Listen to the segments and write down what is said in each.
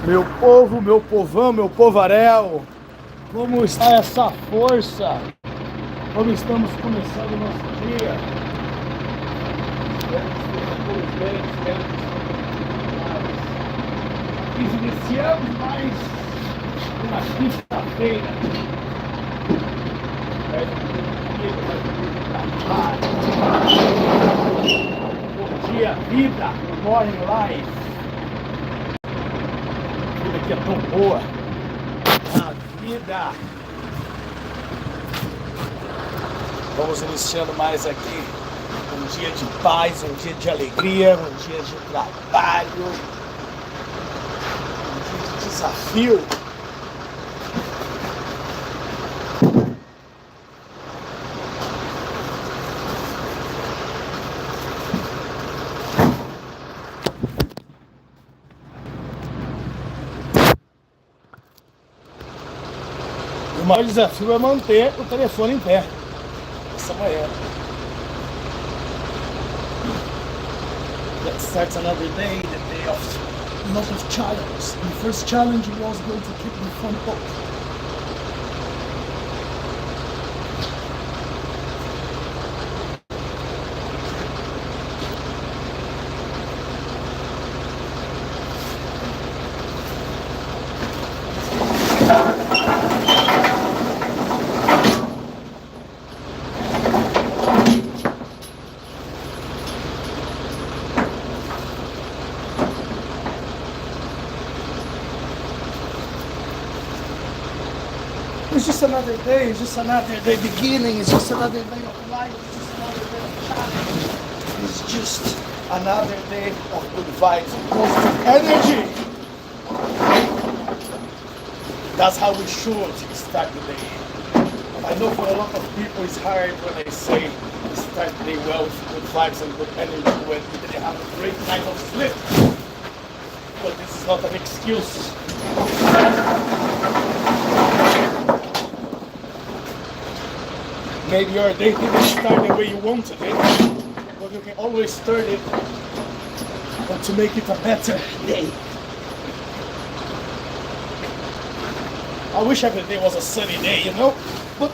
Meu povo, meu povão, meu povarel, como está essa força? Como estamos começando o nosso dia? Espero que estejam todos bem, espero que estejam todos. Iniciamos mais uma quinta-feira. Bom dia, vida, Morning Life. Que é tão boa, a vida. Vamos iniciando mais aqui um dia de paz, um dia de alegria, um dia de trabalho, um dia de desafio. O maior desafio é manter o telefone em pé essa manhã. Let's start another day, the day of a lot of challenges. The first challenge was going to keep the phone up. It's just another day, it's just another day beginning, it's just another day of life, it's just another day of challenge. It's just another day of good vibes, positive energy. That's how we should start the day. I know for a lot of people it's hard when I say start the day well with good vibes and good energy when you didn't have a great night of sleep. But this is not an excuse. Maybe your day didn't start the way you wanted it, but you can always start it to make it a better day. I wish every day was a sunny day, you know, but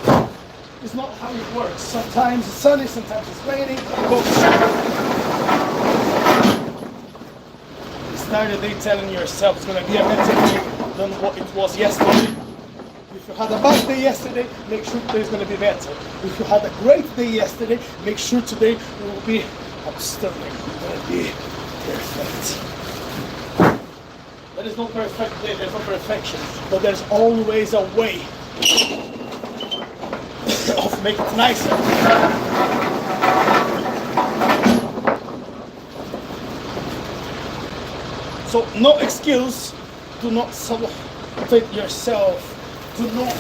it's not how it works. Sometimes it's sunny, sometimes it's raining, but start the day telling yourself it's going to be a better day than what it was yesterday. If you had a bad day yesterday, make sure today is going to be better. If you had a great day yesterday, make sure today will be outstanding. It's going to be perfect. There is no perfect day, there's no perfection, but there's always a way of making it nicer. So no excuse, do not sabotage yourself. Do not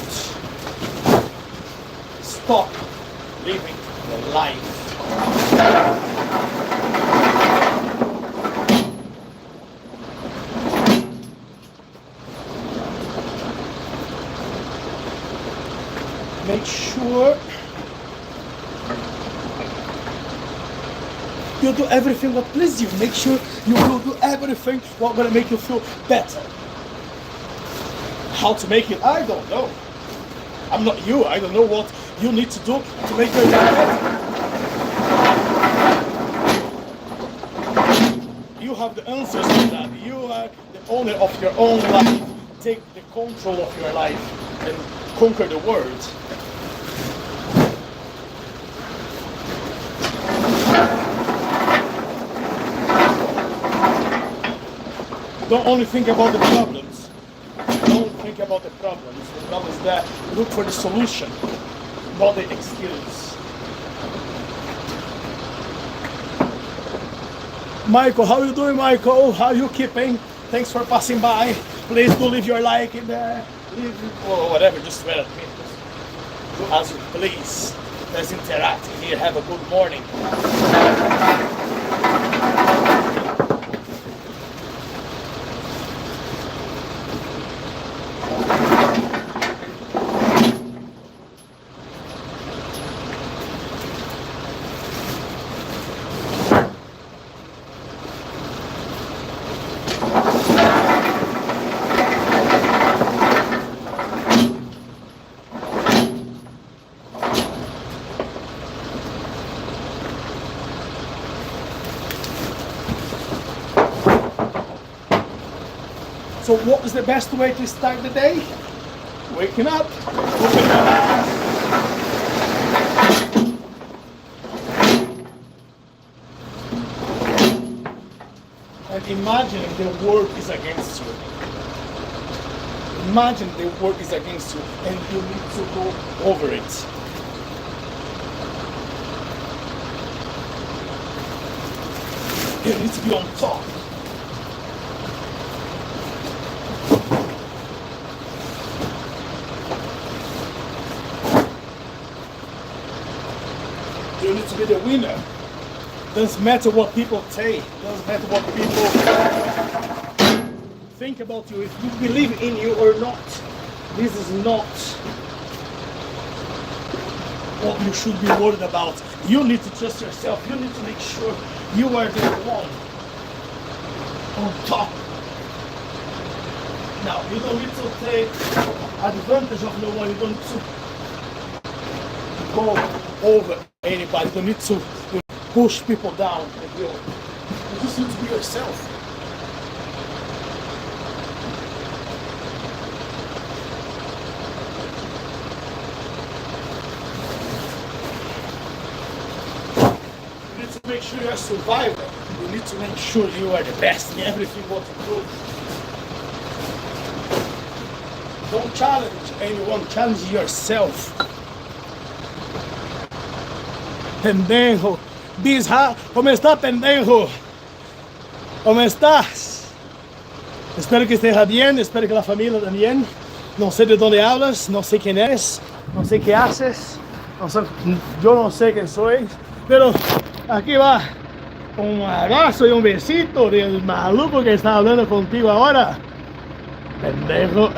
stop living your life. Make sure you do everything what pleases you. Make sure you will do everything what will make you feel better. How to make it, I don't know. I'm not you, I don't know what you need to do to make your life better. You have the answers to that. You are the owner of your own life. Take the control of your life and conquer the world. Don't only think about the problems. Don't think about the problems. The problem is that look for the solution, not the excuse. Michael, how you doing, Michael? How you keeping? Thanks for passing by. Please do leave your like in there. Leave or whatever, just swear at me. Do as you please. Let's interact here. Have a good morning. So what is the best way to start the day? Waking up, open your eyes, and imagining the world is against you. Imagine the world is against you and you need to go over it. You need to be on top. You need to be the winner. Doesn't matter what people say. Doesn't matter what people think about you. If you believe in you or not, this is not what you should be worried about. You need to trust yourself. You need to make sure you are the one on top. Now, you don't need to take advantage of no one. You don't need to go over anybody. You don't need to push people down the hill. You just need to be yourself. You need to make sure you're a survivor. You need to make sure you are the best in everything what you do. Don't challenge anyone, challenge yourself. Pendejo. Bisha, ¿cómo está, pendejo? ¿Cómo estás? Espero que estés bien, espero que la familia también. No sé de dónde hablas, no sé quién eres, no sé qué haces, no sé, yo no sé quién soy, pero aquí va un abrazo y un besito del maluco que está hablando contigo ahora. Pendejo.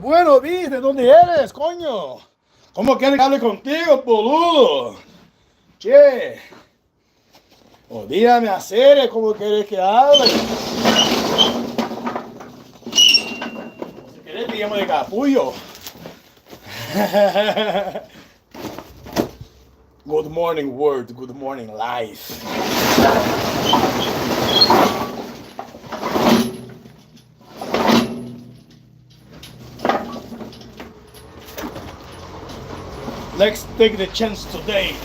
Bueno, Vi, ¿de dónde eres, coño? ¿Cómo quieres que hable contigo, boludo? Che. O dígame a serie como querés que hable. Si querés te llamo de capullo. Good morning world, good morning life. Let's take the chance today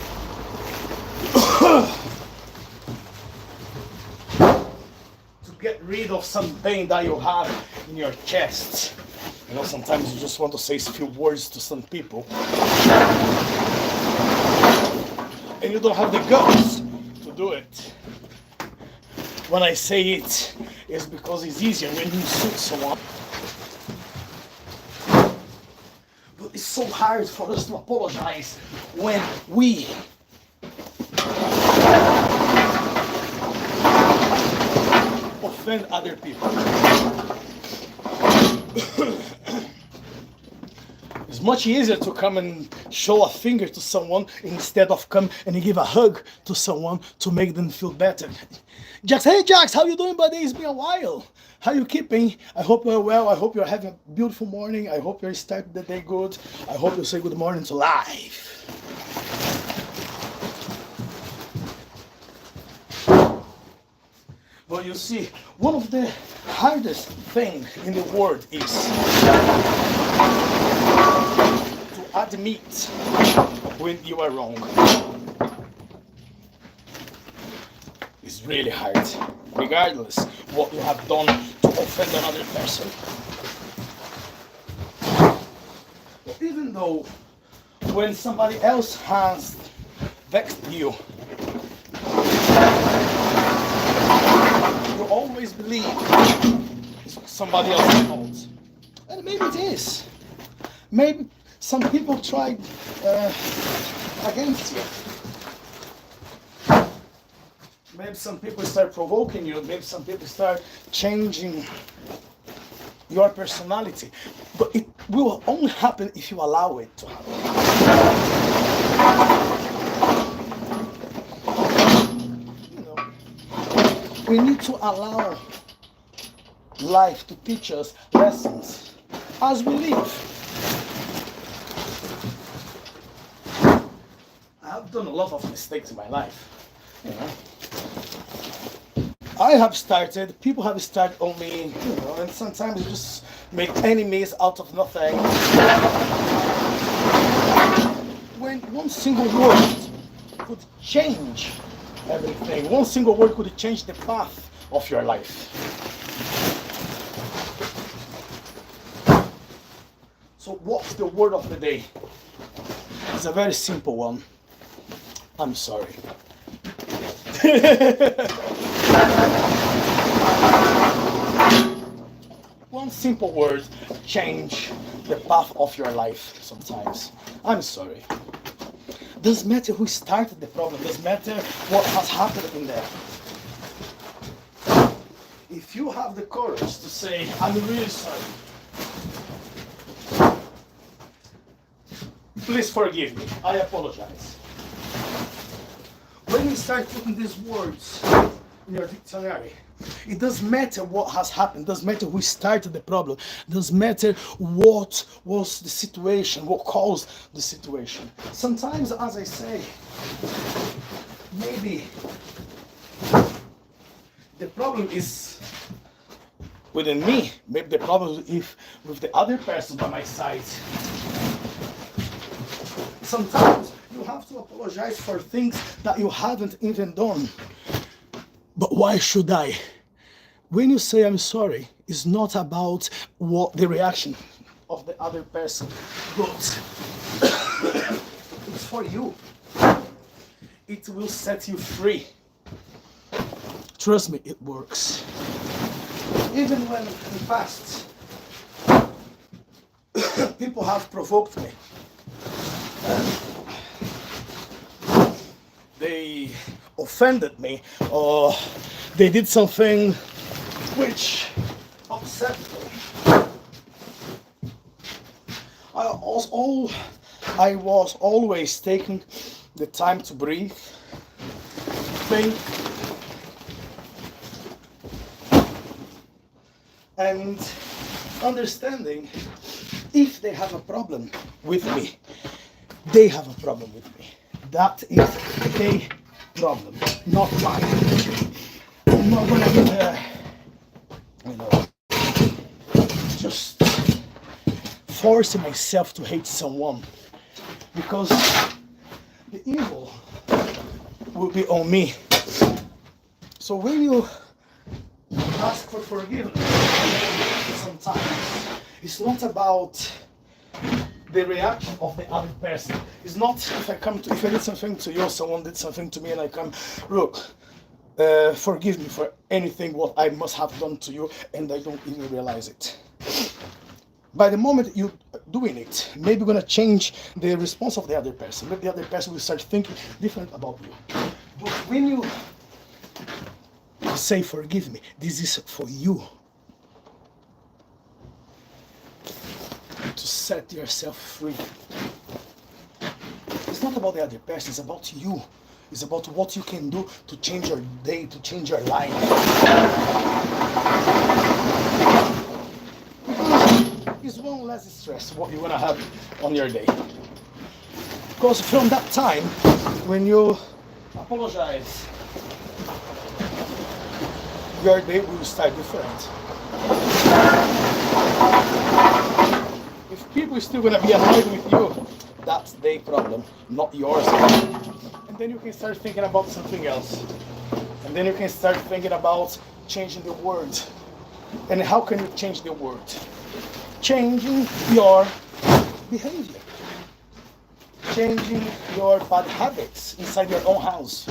to get rid of some pain that you have in your chest. You know, sometimes you just want to say a few words to some people and you don't have the guts to do it. When I say it, it's because it's easier when you shoot someone. But it's so hard for us to apologize when we offend other people. It's much easier to come and show a finger to someone instead of come and give a hug to someone to make them feel better. Jax, hey Jax, how you doing, buddy? It's been a while. How you keeping? I hope you're well. I hope you're having a beautiful morning. I hope you're starting the day good. I hope you say good morning to life. But you see, one of the hardest things in the world is to admit when you are wrong. It's really hard, regardless what you have done to offend another person. But even though when somebody else has vexed you, you always believe it's somebody else's fault. And maybe it is. Maybe some people tried against you. Maybe some people start provoking you. Maybe some people start changing your personality. But it will only happen if you allow it to happen. You know, we need to allow life to teach us lessons as we live. I have done a lot of mistakes in my life. You know, I have started, people have started on me, you know, and sometimes you just make enemies out of nothing. When one single word could change everything, one single word could change the path of your life. So what's the word of the day? It's a very simple one. I'm sorry. One simple word change the path of your life sometimes. I'm sorry. Doesn't matter who started the problem, doesn't matter what has happened in there. If you have the courage to say, I'm really sorry, please forgive me, I apologize. When you start putting these words in your dictionary, it doesn't matter what has happened, doesn't matter who started the problem, doesn't matter what was the situation, what caused the situation. Sometimes, as I say, maybe the problem is within me, maybe the problem is with the other person by my side. Sometimes you have to apologize for things that you haven't even done. But why should I? When you say I'm sorry, it's not about what the reaction of the other person, but it's for you. It will set you free. Trust me, it works. Even when in the past people have provoked me, they offended me, or they did something which upset me. I was always taking the time to breathe, think, and understanding if they have a problem with me, they have a problem with me. That is their problem, not mine. I'm not gonna just forcing myself to hate someone, because the evil will be on me. So when you ask for forgiveness, sometimes it's not about the reaction of the other person. It's not if I did something to you, someone did something to me, and I come, look, forgive me for anything what I must have done to you, and I don't even realize it. By the moment you're doing it, maybe you're gonna change the response of the other person. Maybe the other person will start thinking different about you. But when you say forgive me, this is for you to set yourself free. It's not about the other person, it's about you. It's about what you can do to change your day, to change your life. It's one less stress what you're gonna have on your day. Because from that time, when you apologize, your day will start different. If people are still gonna be annoyed with you, that's their problem, not yours. And then you can start thinking about something else. And then you can start thinking about changing the world. And how can you change the world? Changing your behavior. Changing your bad habits inside your own house.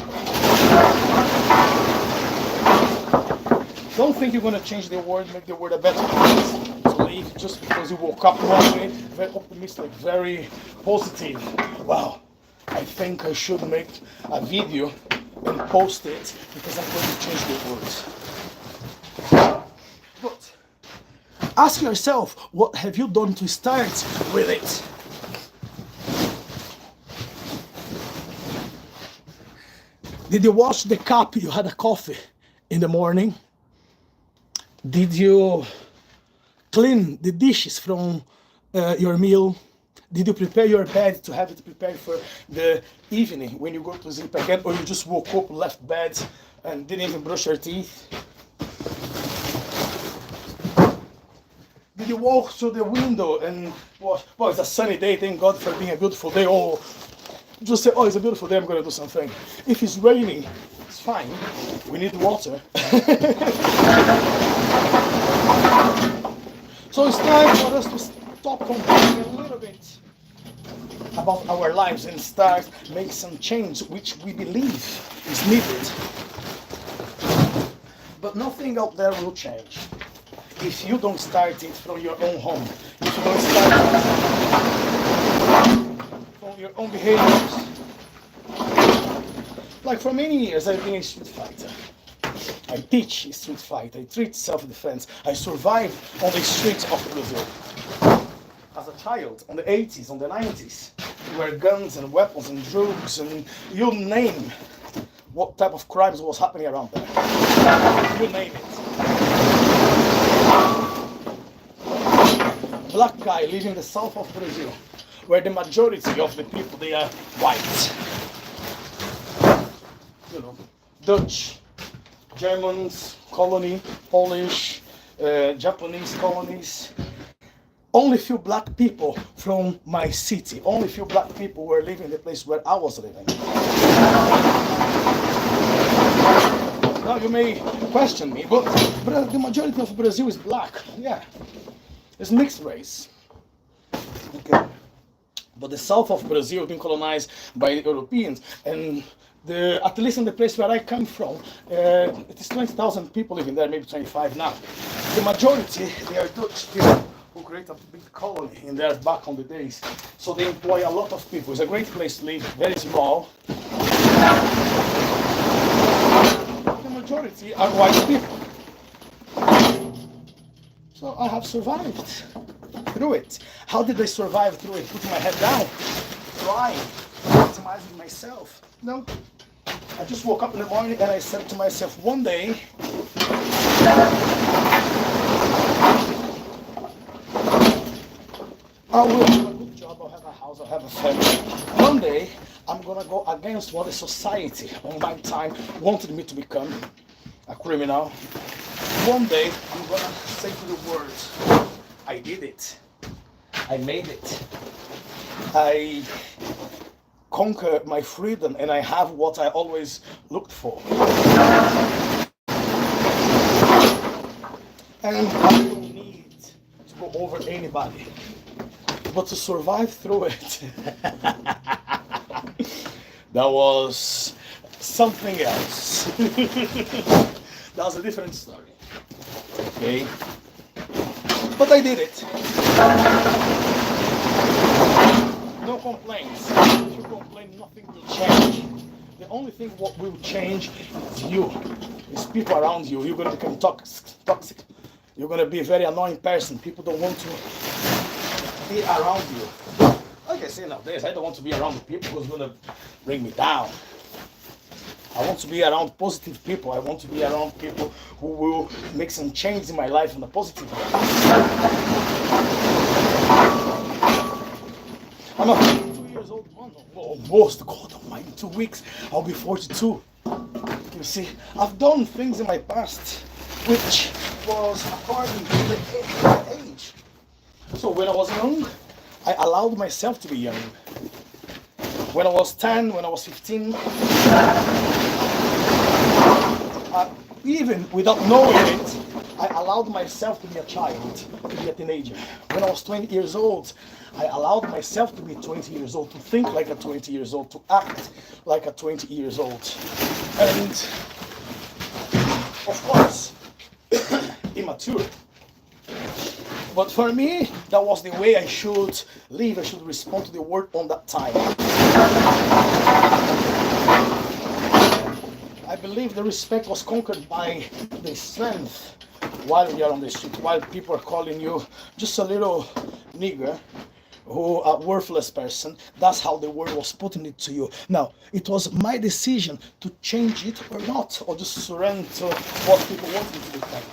Don't think you're going to change the world, make the world a better place to live just because you woke up one day very optimistic, very positive. Wow, I think I should make a video and post it because I'm going to change the world. But ask yourself, what have you done to start with it? Did you wash the cup you had a coffee in the morning? Did you clean the dishes from your meal? Did you prepare your bed to have it prepared for the evening when you go to sleep again? Or you just woke up, left bed, and didn't even brush your teeth? Did you walk through the window and watch, well, it's a sunny day, thank God for being a beautiful day, or just say, oh, it's a beautiful day, I'm going to do something. If it's raining, it's fine, we need water. So it's time for us to stop complaining a little bit about our lives and start make some change which we believe is needed. But nothing out there will change if you don't start it from your own home. If you don't start it from your own behaviors. Like for many years I've been a street fighter. I teach street fight, I treat self-defense. I survived on the streets of Brazil. As a child, on the 80s, on the 90s, there were guns and weapons and drugs and you name what type of crimes was happening around there. You name it. Black guy living in the south of Brazil, where the majority of the people, they are white. You know, Dutch, Germans, colony, Polish, Japanese colonies. Only few black people from my city, only few black people were living in the place where I was living. Now you may question me, but the majority of Brazil is black. Yeah, it's mixed race. Okay, but the south of Brazil has been colonized by Europeans, and at least in the place where I come from, it is 20,000 people living there, maybe 25 now. The majority, they are Dutch people who create a big colony in there back on the days. So they employ a lot of people. It's a great place to live, very small. The majority are white people. So I have survived through it. How did I survive through it? Putting my head down, crying, victimizing myself? No. I just woke up in the morning and I said to myself, one day I will have a good job, I'll have a house, I'll have a family. One day, I'm gonna go against what the society on my time wanted me to become, a criminal. One day, I'm gonna say to the world, I did it. I made it. I conquered my freedom and I have what I always looked for. And I don't need to go over anybody, but to survive through it. That was something else. That was a different story. Okay? But I did it. No complaints. If you complain, nothing will change. The only thing what will change is you. It's people around you. You're going to become toxic. You're going to be a very annoying person. People don't want to be around you. Like I say nowadays, I don't want to be around people who's going to bring me down. I want to be around positive people. I want to be around people who will make some change in my life in a positive way. I'm a 42 years old man, almost. God Almighty, in 2 weeks I'll be 42. You see, I've done things in my past which was according to the age. So when I was young, I allowed myself to be young. When I was 10, when I was 15, even without knowing it, I allowed myself to be a child, to be a teenager. When I was 20 years old, I allowed myself to be 20 years old, to think like a 20 years old, to act like a 20 years old. And of course, immature. But for me, that was the way I should live. I should respond to the world on that time. I believe the respect was conquered by the strength while you're on the street, while people are calling you just a little nigger, who a worthless person. That's how the world was putting it to you. Now, it was my decision to change it or not, or just surrender to what people want me to become.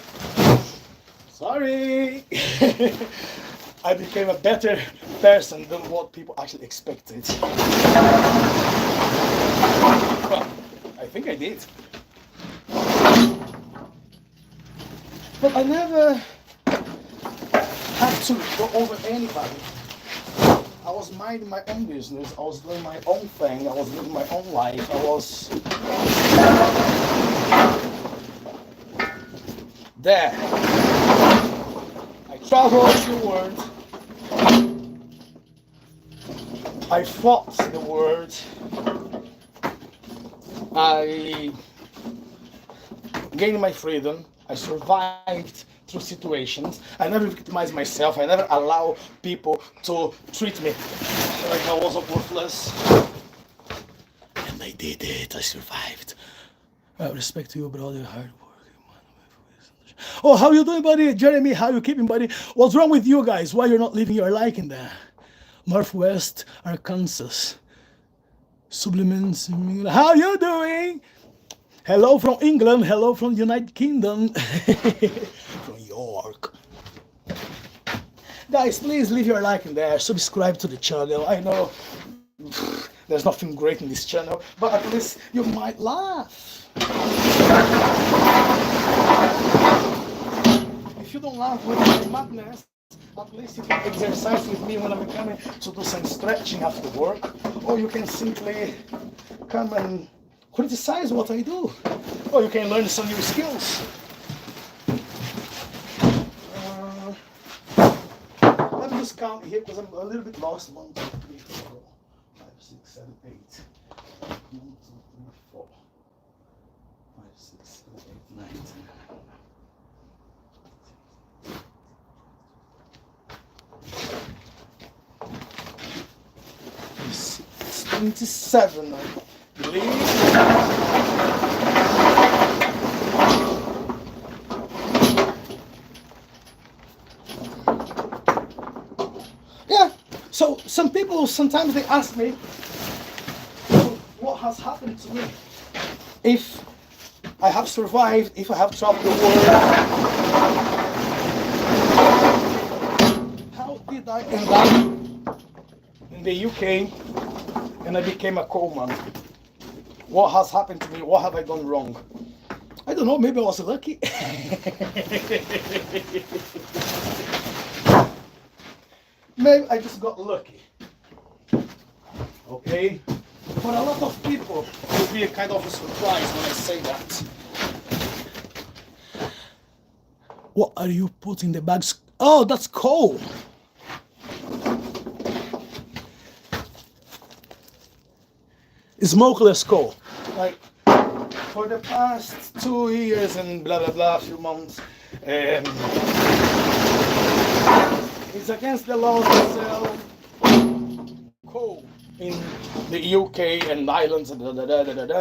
Sorry. I became a better person than what people actually expected. Well, I think I did. But I never had to go over anybody. I was minding my own business. I was doing my own thing. I was living my own life. I was there. I traveled the world. I fought the world. I gained my freedom. I survived through situations. I never victimized myself. I never allow people to treat me like I was worthless. And I did it. I survived. Respect to you, brother. Hard work. Oh, how you doing, buddy? Jeremy, how you keeping, buddy? What's wrong with you guys? Why you're not living your life in there? Northwest Arkansas. Sublimens. How you doing? Hello from England. Hello from United Kingdom. From York. Guys, please leave your like in there. Subscribe to the channel. I know there's nothing great in this channel, but at least you might laugh. If you don't laugh with my madness, at least you can exercise with me when I'm coming to do some stretching after work, or you can simply come and criticize what I do, or you can learn some new skills. Let me just count here because I'm a little bit lost. 1, 2, 3, 4, 5, 6, 7, 8. 1, 2, 3, 4, 5, 6, 7, 8, 9, 10. It's 27, I believe. Yeah, so some people, sometimes they ask me what has happened to me. If I have survived, if I have traveled the world, how did I end up in the UK and I became a coalman? What has happened to me? What have I done wrong? I don't know, maybe I was lucky. Maybe I just got lucky. Okay? For a lot of people, it will be a kind of a surprise when I say that. What are you putting in the bags? Oh, that's coal. Smokeless coal. Like, for the past 2 years and blah blah blah, few months, it's against the law to sell coal in the UK and islands and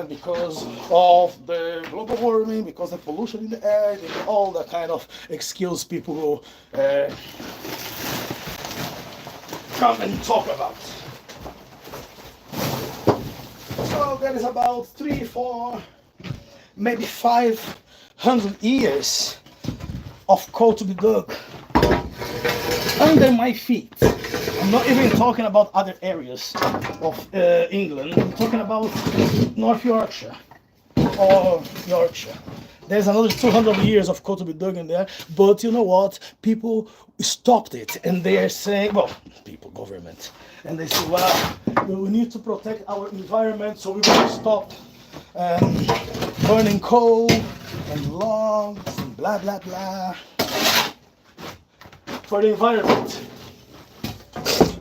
because of the global warming, because of pollution in the air, and all the kind of excuse people who come and talk about. So there is about 3, 4, maybe 500 years of coal to be dug under my feet. I'm not even talking about other areas of England. I'm talking about North Yorkshire or Yorkshire. There's another 200 years of coal to be dug in there, but you know what? People stopped it, and they are saying, well, people, government, and they say, well, we need to protect our environment, so we're going to stop burning coal and logs and blah blah blah for the environment.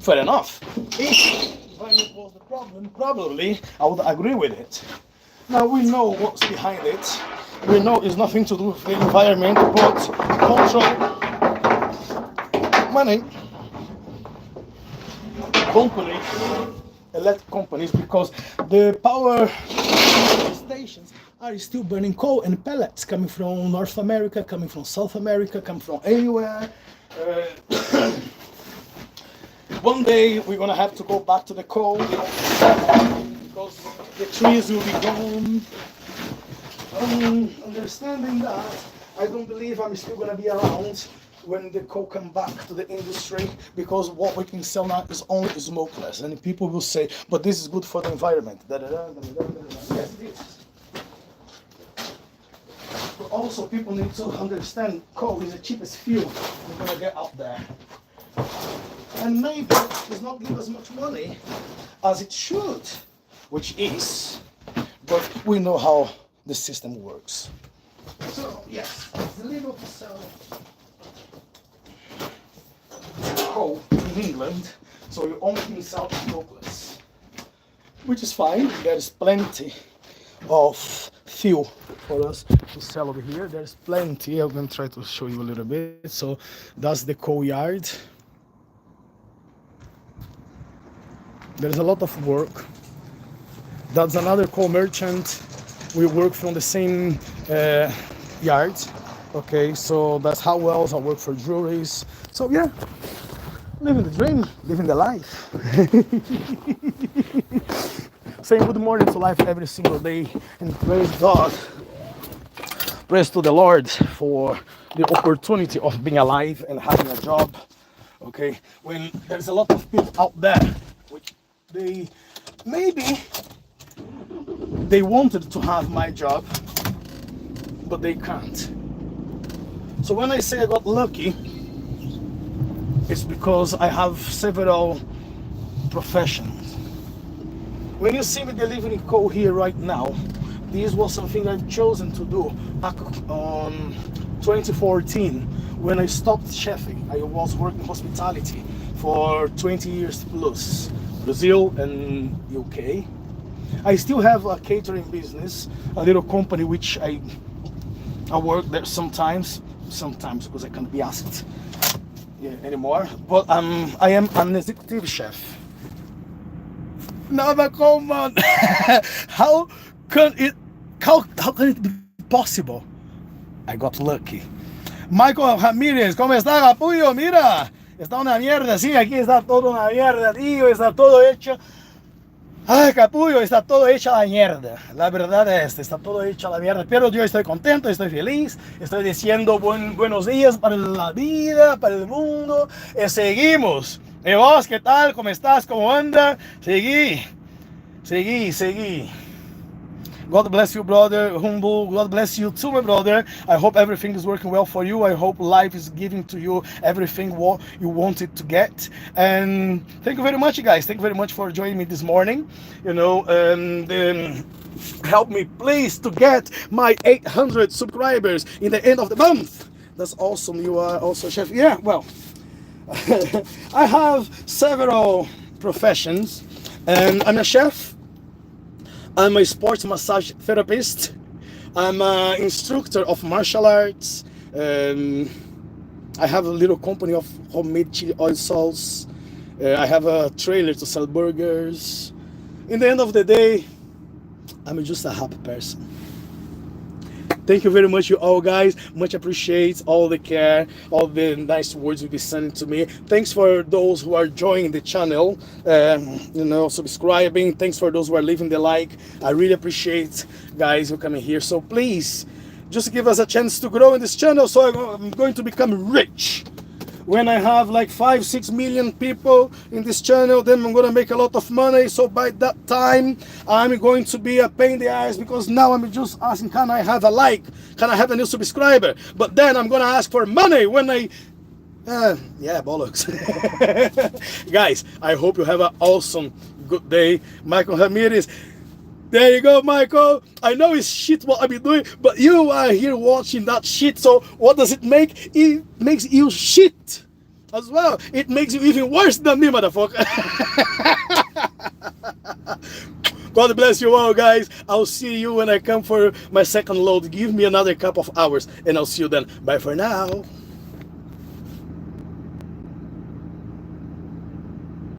Fair enough. If the environment was the problem, probably I would agree with it. Now we know what's behind it. We know it's nothing to do with the environment, but control, money, companies, electric companies, because the power stations are still burning coal and pellets coming from North America, coming from South America, coming from anywhere. One day we're gonna have to go back to the coal because the trees will be gone. Understanding that, I don't believe I'm still gonna be around when the coal come back to the industry, because what we can sell now is only smokeless, and people will say, but this is good for the environment. Yes, it is. But also people need to understand coal is the cheapest fuel we're gonna get out there. And maybe it's not give as much money as it should, which is, but we know how the system works. So yes, it's illegal to sell coal in England, so you only can sell smokeless, which is fine. There's plenty of fuel for us to sell over here. There's plenty. I'm going to try to show you a little bit. So that's the coal yard. There's a lot of work. That's another coal merchant. We work from the same yard. Okay, so that's how wells I work for breweries. So yeah, living the dream, living the life. Saying good morning to life every single day, and praise God, praise to the Lord for the opportunity of being alive and having a job. Okay, when there's a lot of people out there which they maybe they wanted to have my job, but they can't. So when I say I got lucky, it's because I have several professions. When you see me delivering coal here right now, this was something I've chosen to do back on 2014 when I stopped chefing. I was working hospitality for 20 years plus, Brazil and UK. I still have a catering business, a little company which I work there sometimes because I can't be asked anymore. But I am an executive chef. Now the common. How can it be possible? I got lucky. Michael Ramírez, ¿cómo está, capullo? Mira, está una mierda, sí, aquí está todo una mierda, tío, está todo hecho Ay, capullo, está todo hecho a la mierda. La verdad es esta, está todo hecho a la mierda. Pero yo estoy contento, estoy feliz. Estoy diciendo buenos días para la vida, para el mundo. Y seguimos. ¿Y vos qué tal? ¿Cómo estás? ¿Cómo anda? Seguí. God bless you, brother Humble. God bless you too, my brother. I hope everything is working well for you. I hope life is giving to you everything what you wanted to get. And thank you very much, guys. Thank you very much for joining me this morning. You know, help me please to get my 800 subscribers in the end of the month. That's awesome. You are also chef. Yeah, well, I have several professions, and I'm a chef. I'm a sports massage therapist. I'm an instructor of martial arts. I have a little company of homemade chili oil sauce. I have a trailer to sell burgers. In the end of the day, I'm just a happy person. Thank you very much, you all guys. Much appreciate all the care, all the nice words you've been sending to me. Thanks for those who are joining the channel, you know, subscribing. Thanks for those who are leaving the like. I really appreciate guys who coming here. So please, just give us a chance to grow in this channel, so I'm going to become rich. When I have like 5-6 million people in this channel, then I'm gonna make a lot of money. So by that time, I'm going to be a pain in the ass, because now I'm just asking, can I have a like? Can I have a new subscriber? But then I'm gonna ask for money when I yeah, bollocks. Guys, I hope you have an awesome good day. Michael Ramirez. There you go, Michael. I know it's shit what I've been doing, but you are here watching that shit. So what does it make? It makes you shit as well. It makes you even worse than me, motherfucker. God bless you all, guys. I'll see you when I come for my second load. Give me another couple of hours, and I'll see you then. Bye for now.